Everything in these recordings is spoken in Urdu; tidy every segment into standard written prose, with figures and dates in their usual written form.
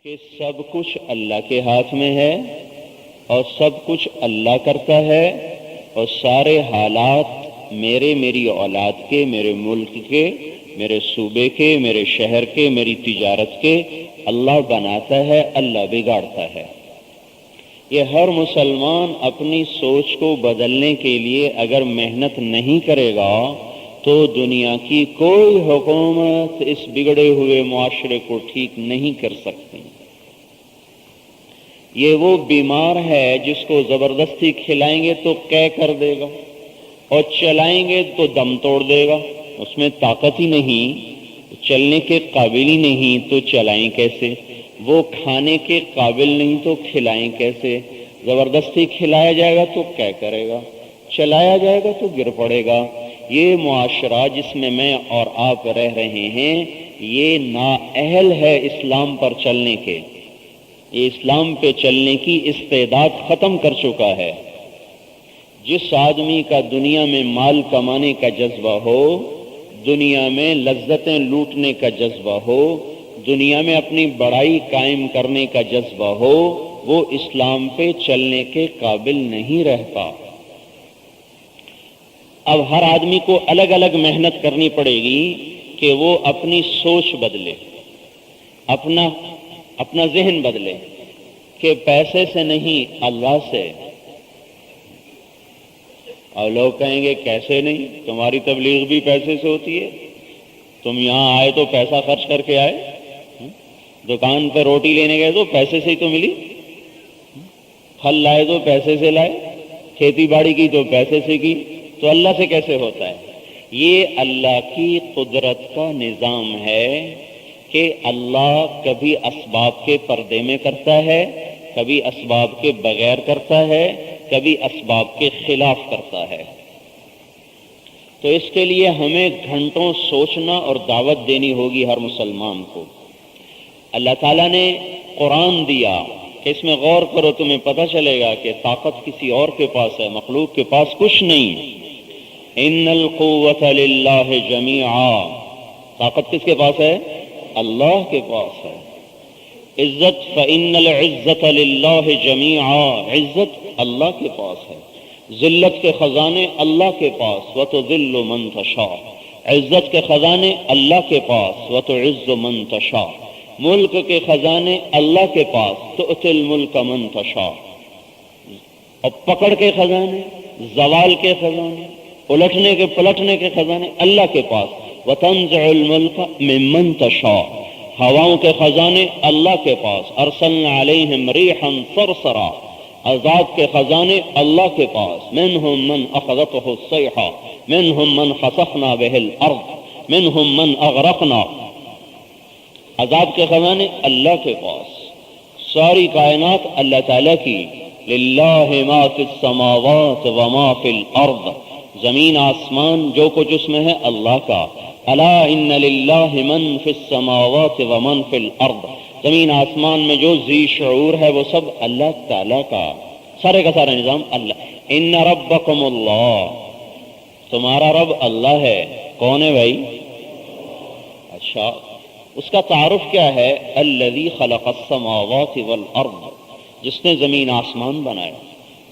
کہ سب کچھ اللہ کے ہاتھ میں ہے اور سب کچھ اللہ کرتا ہے، اور سارے حالات میری اولاد کے، میرے ملک کے، میرے صوبے کے، میرے شہر کے، میری تجارت کے اللہ بناتا ہے، اللہ بگاڑتا ہے۔ یہ ہر مسلمان اپنی سوچ کو بدلنے کے لیے اگر محنت نہیں کرے گا تو دنیا کی کوئی حکومت اس بگڑے ہوئے معاشرے کو ٹھیک نہیں کر سکتی۔ یہ وہ بیمار ہے جس کو زبردستی کھلائیں گے تو قے کر دے گا اور چلائیں گے تو دم توڑ دے گا، اس میں طاقت ہی نہیں، چلنے کے قابل ہی نہیں تو چلائیں کیسے؟ وہ کھانے کے قابل نہیں تو کھلائیں کیسے؟ زبردستی کھلایا جائے گا تو قے کرے گا، چلایا جائے گا تو گر پڑے گا۔ یہ معاشرہ جس میں میں اور آپ رہ رہے ہیں یہ نااہل ہے اسلام پر چلنے کے، یہ اسلام پہ چلنے کی استعداد ختم کر چکا ہے۔ جس آدمی کا دنیا میں مال کمانے کا جذبہ ہو، دنیا میں لذتیں لوٹنے کا جذبہ ہو، دنیا میں اپنی بڑائی قائم کرنے کا جذبہ ہو، وہ اسلام پہ چلنے کے قابل نہیں رہتا۔ اب ہر آدمی کو الگ الگ محنت کرنی پڑے گی کہ وہ اپنی سوچ بدلے، اپنا ذہن بدلے کہ پیسے سے نہیں اللہ سے۔ اور لوگ کہیں گے کیسے نہیں، تمہاری تبلیغ بھی پیسے سے ہوتی ہے، تم یہاں آئے تو پیسہ خرچ کر کے آئے، دکان پہ روٹی لینے گئے تو پیسے سے ہی تو ملی، پھل لائے تو پیسے سے لائے، کھیتی باڑی کی تو پیسے سے کی، تو اللہ سے کیسے ہوتا ہے؟ یہ اللہ کی قدرت کا نظام ہے کہ اللہ کبھی اسباب کے پردے میں کرتا ہے، کبھی اسباب کے بغیر کرتا ہے، کبھی اسباب کے خلاف کرتا ہے۔ تو اس کے لیے ہمیں گھنٹوں سوچنا اور دعوت دینی ہوگی ہر مسلمان کو۔ اللہ تعالیٰ نے قرآن دیا کہ اس میں غور کرو، تمہیں پتہ چلے گا کہ طاقت کسی اور کے پاس ہے، مخلوق کے پاس کچھ نہیں۔ ان القوت للہ جمیعا، طاقت کس کے پاس ہے؟ اللہ کے پاس ہے۔ عزت فإن العزت للہ جمیعا، عزت اللہ کے پاس ہے۔ ذلت کے خزانے اللہ کے پاس، وتذل من تشاء، عزت کے خزانے اللہ کے پاس، وتعز من تشاء، ملک کے خزانے اللہ کے پاس، تؤتی الملک من تشاء، اور پکڑ کے خزانے، زوال کے خزانے، الٹنے کے پلٹنے کے خزانے اللہ کے پاس، وتنزع الملک ممن تشاء، ہواؤں کے خزانے اللہ کے پاس، ارسلنا علیہم ریحا صرصرا، عذاب کے خزانے اللہ کے پاس، منہم من اخذته الصیحہ، منہم من خسفنا به الارض، منہم من اغرقنا، عذاب کے خزانے اللہ کے پاس، ساری کائنات اللہ تعالیٰ کی۔ للہ ما فی السماوات وما فی الارض، زمین آسمان جو کچھ اس میں ہے اللہ کا۔ الا ان للہ من فی السماوات ومن فی الارض، زمین آسمان میں جو ذی شعور ہے وہ سب اللہ تعالیٰ کا، سارے کا سارا نظام اللہ۔ ان ربکم اللہ، تمہارا رب اللہ ہے۔ کون ہے بھائی؟ اچھا، اس کا تعارف کیا ہے؟ الذی خلق السماوات والارض، جس نے زمین آسمان بنایا،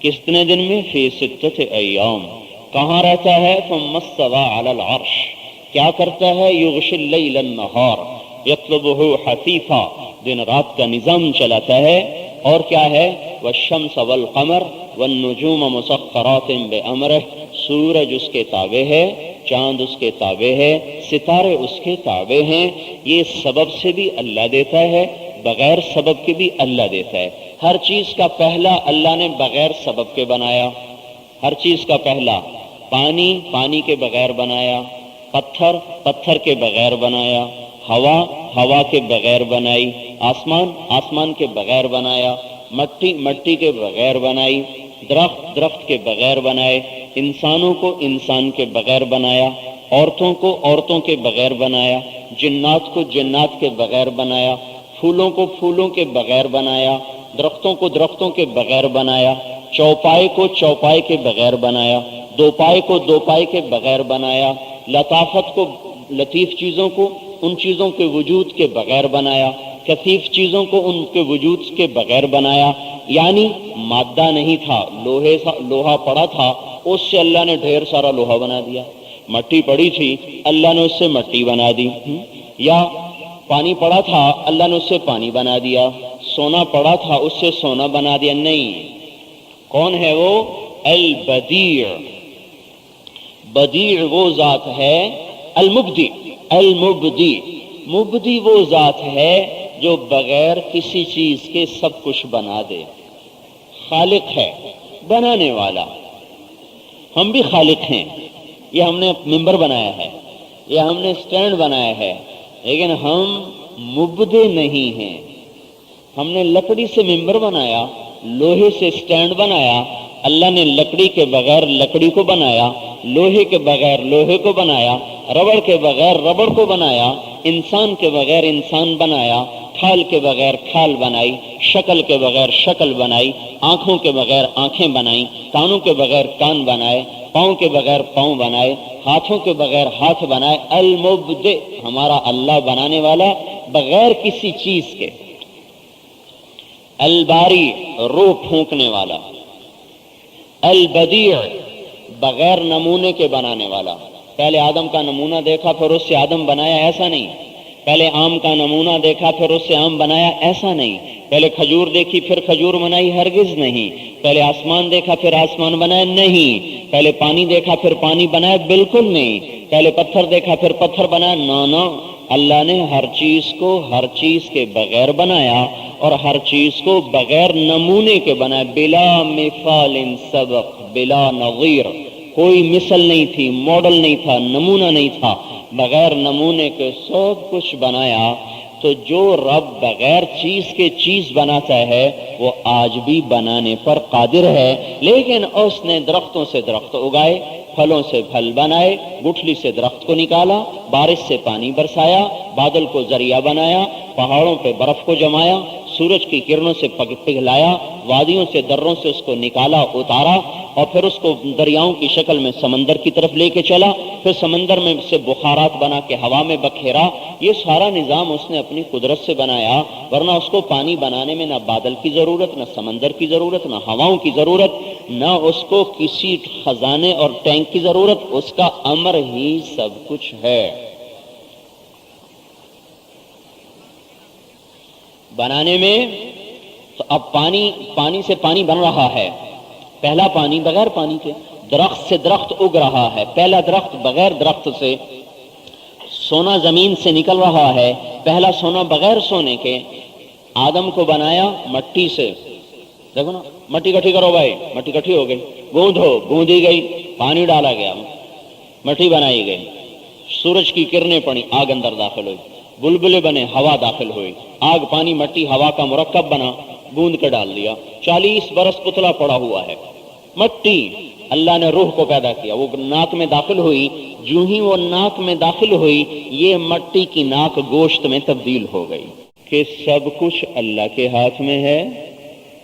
کتنے دن میں؟ فی ستۃ ایام، کہاں رہتا ہے؟ ثم استوى علی العرش، کیا کرتا ہے؟ یغشی اللیل النہار یطلبہ حثیثا، دن رات کا نظام چلاتا ہے۔ اور کیا ہے؟ والشمس والقمر والنجوم مسخرات بامرہ، سورج اس کے تابع ہے، چاند اس کے تابع ہے، ستارے اس کے تابع ہیں۔ یہ سبب سے بھی اللہ دیتا ہے، بغیر سبب کے بھی اللہ دیتا ہے۔ ہر چیز کا پہلا اللہ نے بغیر سبب کے بنایا، ہر چیز کا پہلا۔ پانی پانی کے بغیر بنایا، پتھر پتھر کے بغیر بنایا، ہوا ہوا کے بغیر بنائی، آسمان آسمان کے بغیر بنایا، مٹی مٹی کے بغیر بنائی، درخت درخت کے بغیر بنائے، انسانوں کو انسان کے بغیر بنایا، عورتوں کو عورتوں کے بغیر بنایا، جنات کو جنات کے بغیر بنایا، پھولوں کو پھولوں کے بغیر بنایا، درختوں کو درختوں کے بغیر بنایا، چوپائے کو چوپائے کے بغیر بنایا، دو پائے کو دو پائے کے بغیر بنایا، لطافت کو لطیف چیزوں کو ان چیزوں کے وجود کے بغیر بنایا، کثیف چیزوں کو ان کے وجود کے بغیر بنایا، یعنی مادہ نہیں تھا، لوہا پڑا تھا، اس سے اللہ نے ڈھیر سارا لوہا بنا دیا، مٹی پڑی تھی اللہ نے اس سے مٹی بنا دی، یا پانی پڑا تھا اللہ نے اس سے پانی بنا دیا، سونا پڑا تھا اس سے سونا بنا دیا، نہیں۔ کون ہے وہ؟ البدیع۔ بدیع وہ ذات ہے، المبدی، المبدی، مبدی وہ ذات ہے جو بغیر کسی چیز کے سب کچھ بنا دے، خالق ہے، بنانے والا۔ ہم بھی خالق ہیں، یہ ہم نے ممبر بنایا ہے، یہ ہم نے سٹینڈ بنایا ہے، لیکن ہم مبدع نہیں ہیں۔ ہم نے لکڑی سے ممبر بنایا، لوہے سے سٹینڈ بنایا، اللہ نے لکڑی کے بغیر لکڑی کو بنایا، لوہے کے بغیر لوہے کو بنایا، ربڑ کے بغیر ربڑ کو بنایا، انسان کے بغیر انسان بنایا، کھال کے بغیر کھال بنائی، شکل کے بغیر شکل بنائی، آنکھوں کے بغیر آنکھیں بنائی، کانوں کے بغیر کان بنائے، پاؤں کے بغیر پاؤں بنائے، ہاتھوں کے بغیر ہاتھ بنائے۔ المبدع ہمارا اللہ بنانے والا بغیر کسی چیز کے۔ الباری روح پھونکنے والا، البدیع بغیر نمونے کے بنانے والا۔ پہلے آدم کا نمونہ دیکھا پھر اس سے آدم بنایا، ایسا نہیں۔ پہلے آم کا نمونہ دیکھا پھر اس سے آم بنایا، ایسا نہیں۔ پہلے کھجور دیکھی پھر کھجور بنائی، ہرگز نہیں۔ پہلے آسمان دیکھا پھر آسمان بنایا، نہیں۔ پہلے پانی دیکھا پھر پانی بنایا، بالکل نہیں۔ پہلے پتھر دیکھا پھر پتھر بنایا، نہ۔ اللہ نے ہر چیز کو ہر چیز کے بغیر بنایا اور ہر چیز کو بغیر نمونے کے بنایا، بلا مثال سبق، بلا نظیر۔ کوئی مثل نہیں تھی، ماڈل نہیں تھا، نمونہ نہیں تھا، بغیر نمونے کے سب کچھ بنایا۔ تو جو رب بغیر چیز کے چیز بناتا ہے وہ آج بھی بنانے پر قادر ہے، لیکن اس نے درختوں سے درخت اگائے، پھلوں سے پھل بنائے، گٹھلی سے درخت کو نکالا، بارش سے پانی برسایا، بادل کو ذریعہ بنایا، پہاڑوں پہ برف کو جمایا، سورج کی کرنوں سے پگھلایا، وادیوں سے دروں سے اس کو نکالا، اتارا، اور پھر اس کو دریاؤں کی شکل میں سمندر کی طرف لے کے چلا، پھر سمندر میں سے بخارات بنا کے ہوا میں بکھیرا۔ یہ سارا نظام اس نے اپنی قدرت سے بنایا، ورنہ اس کو پانی بنانے میں نہ بادل کی ضرورت، نہ سمندر کی ضرورت، نہ ہواؤں کی ضرورت، نہ اس کو کسی خزانے اور ٹینک کی ضرورت، اس کا امر ہی سب کچھ ہے۔ بنانے میں تو اب پانی سے پانی بن رہا ہے، پہلا پانی بغیر پانی کے، درخت سے درخت اگ رہا ہے، پہلا درخت بغیر درخت سے، سونا زمین سے نکل رہا ہے، پہلا سونا بغیر سونے کے۔ آدم کو بنایا مٹی سے، دیکھو نا، مٹی کٹھی کرو بھائی، مٹی کٹھی ہو گئی، گوندھو، گوندھی گئی، پانی ڈالا گیا، مٹی بنائی گئی، سورج کی کرنیں پڑی، آگ اندر داخل ہوئی، بلبلے بنے، ہوا داخل ہوئی، آگ پانی مٹی ہوا کا مرکب بنا، گوند کے ڈال دیا، 40 برس پتلا پڑا ہوا ہے، مٹی۔ اللہ نے روح کو پیدا کیا، وہ ناک میں داخل ہوئی، جو ہی وہ ناک میں داخل ہوئی یہ مٹی کی ناک گوشت میں تبدیل ہو گئی۔ کہ سب کچھ اللہ کے ہاتھ میں ہے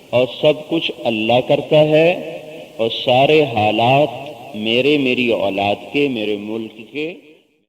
اور سب کچھ اللہ کرتا ہے، اور سارے حالات میری اولاد کے، میرے ملک کے